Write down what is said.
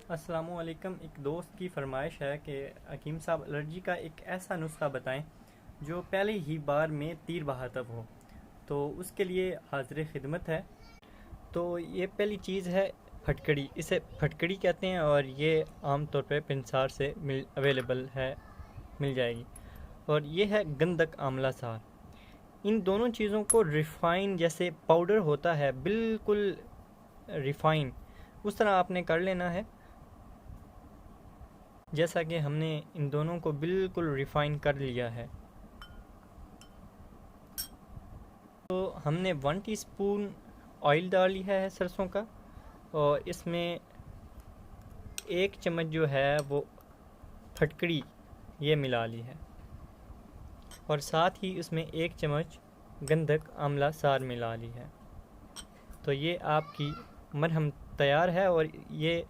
अस्सलामुअलैकुम। एक दोस्त की फरमाइश है कि हकीम साहब एलर्जी का एक ऐसा नुस्खा बताएं जो पहले ही बार में तीर बहातब हो। तो उसके लिए हाजिर खिदमत है। तो ये पहली चीज़ है फटकड़ी। इसे फटकड़ी कहते हैं और ये आम तौर पे पिंसार से अवेलेबल है, मिल जाएगी। और ये है गंधक आंवला सार। इन दोनों चीज़ों को रिफ़ाइन, जैसे पाउडर होता है बिल्कुल रिफ़ाइन, उस तरह आपने कर लेना है। जैसा कि हमने इन दोनों को बिल्कुल रिफ़ाइन कर लिया है। तो हमने 1 टीस्पून ऑयल डाल लिया है सरसों का, और इसमें 1 चम्मच जो है वो फटकड़ी ये मिला ली है, और साथ ही इसमें 1 चम्मच गंधक आंवला सार मिला ली है। तो ये आपकी मरहम तैयार है, और ये